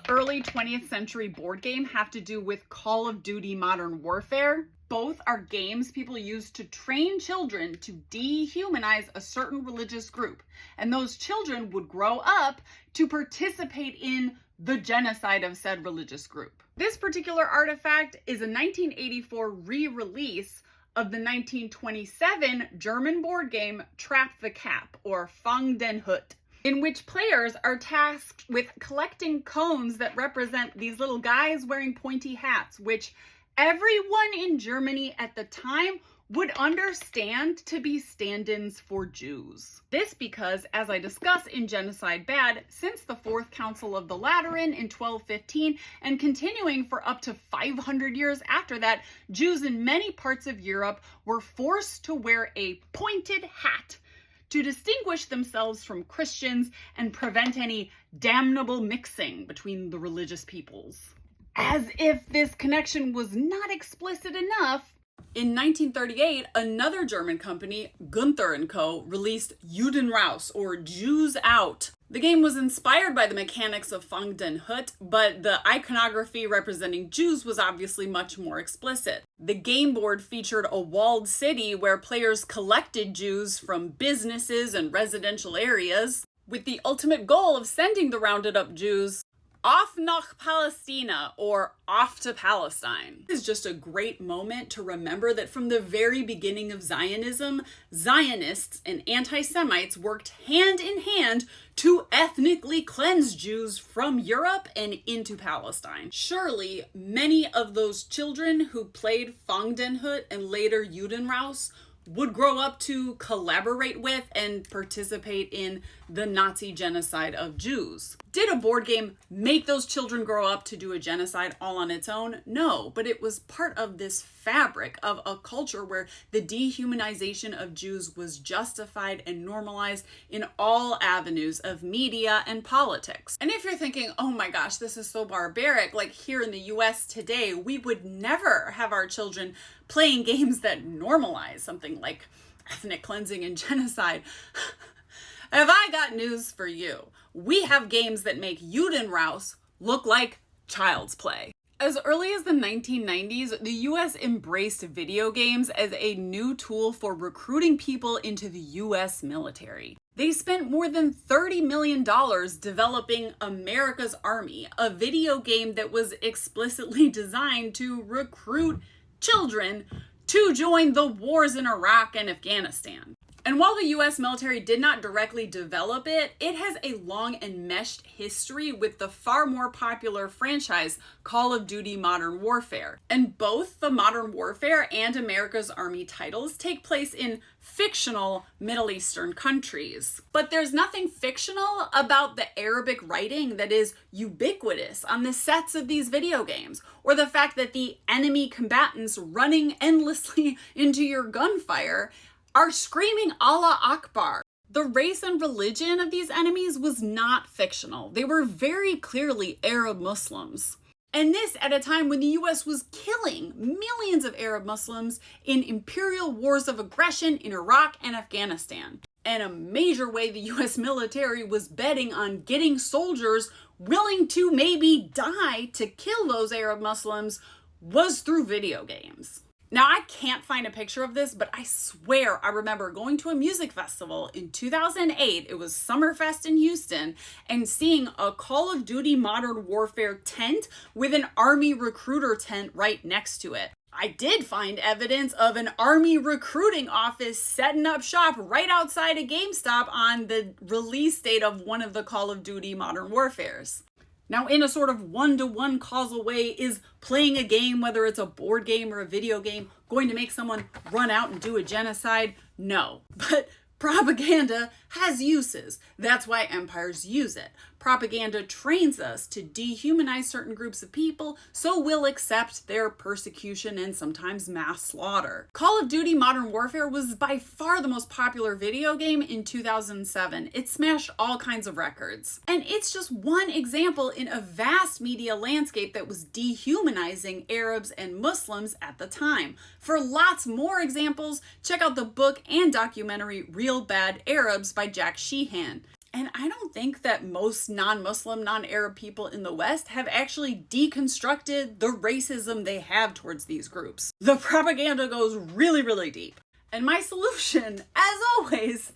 early 20th century board game have to do with Call of Duty Modern Warfare. Both are games people used to train children to dehumanize a certain religious group. And those children would grow up to participate in the genocide of said religious group. This particular artifact is a 1984 re-release of the 1927 German board game Trap the Cap, or Fang den Hut, in which players are tasked with collecting cones that represent these little guys wearing pointy hats, which everyone in Germany at the time would understand to be stand-ins for Jews. This because, as I discuss in Genocide Bad, since the Fourth Council of the Lateran in 1215 and continuing for up to 500 years after that, Jews in many parts of Europe were forced to wear a pointed hat to distinguish themselves from Christians and prevent any damnable mixing between the religious peoples. As if this connection was not explicit enough, in 1938, another German company, Gunther & Co., released Juden raus, or Jews Out. The game was inspired by the mechanics of Fang den Hut, but the iconography representing Jews was obviously much more explicit. The game board featured a walled city where players collected Jews from businesses and residential areas, with the ultimate goal of sending the rounded up Jews off nach Palästina, or off to Palestine. This is just a great moment to remember that from the very beginning of Zionism, Zionists and anti-Semites worked hand in hand to ethnically cleanse Jews from Europe and into Palestine. Surely, many of those children who played Fang den Hut and later Judenraus would grow up to collaborate with and participate in the Nazi genocide of Jews. Did a board game make those children grow up to do a genocide all on its own? No, but it was part of this fabric of a culture where the dehumanization of Jews was justified and normalized in all avenues of media and politics. And if you're thinking, oh my gosh, this is so barbaric, like here in the US today, we would never have our children playing games that normalize something like ethnic cleansing and genocide. Have I got news for you? We have games that make Judenraus look like child's play. As early as the 1990s, the US embraced video games as a new tool for recruiting people into the US military. They spent more than $30 million developing America's Army, a video game that was explicitly designed to recruit children to join the wars in Iraq and Afghanistan. And while the US military did not directly develop it, it has a long and meshed history with the far more popular franchise Call of Duty Modern Warfare. And both the Modern Warfare and America's Army titles take place in fictional Middle Eastern countries. But there's nothing fictional about the Arabic writing that is ubiquitous on the sets of these video games, or the fact that the enemy combatants running endlessly into your gunfire are screaming Allah Akbar. The race and religion of these enemies was not fictional. They were very clearly Arab Muslims. And this at a time when the US was killing millions of Arab Muslims in imperial wars of aggression in Iraq and Afghanistan. And a major way the US military was betting on getting soldiers willing to maybe die to kill those Arab Muslims was through video games. Now, I can't find a picture of this, but I swear I remember going to a music festival in 2008. It was Summerfest in Houston, and seeing a Call of Duty Modern Warfare tent with an Army recruiter tent right next to it. I did find evidence of an Army recruiting office setting up shop right outside a GameStop on the release date of one of the Call of Duty Modern Warfares. Now, in a sort of one-to-one causal way, is playing a game, whether it's a board game or a video game, going to make someone run out and do a genocide? No. But propaganda has uses. That's why empires use it. Propaganda trains us to dehumanize certain groups of people, so we'll accept their persecution and sometimes mass slaughter. Call of Duty Modern Warfare was by far the most popular video game in 2007. It smashed all kinds of records. And it's just one example in a vast media landscape that was dehumanizing Arabs and Muslims at the time. For lots more examples, check out the book and documentary Real Bad Arabs by Jack Sheehan. And I don't think that most non-Muslim, non-Arab people in the West have actually deconstructed the racism they have towards these groups. The propaganda goes really, really deep. And my solution, as always,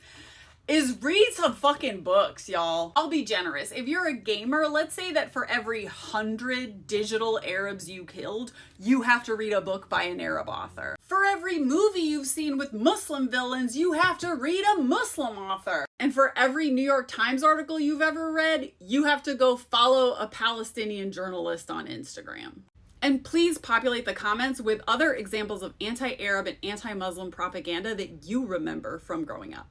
is read some fucking books, y'all. I'll be generous. If you're a gamer, let's say that for every 100 digital Arabs you killed, you have to read a book by an Arab author. For every movie you've seen with Muslim villains, you have to read a Muslim author. And for every New York Times article you've ever read, you have to go follow a Palestinian journalist on Instagram. And please populate the comments with other examples of anti-Arab and anti-Muslim propaganda that you remember from growing up.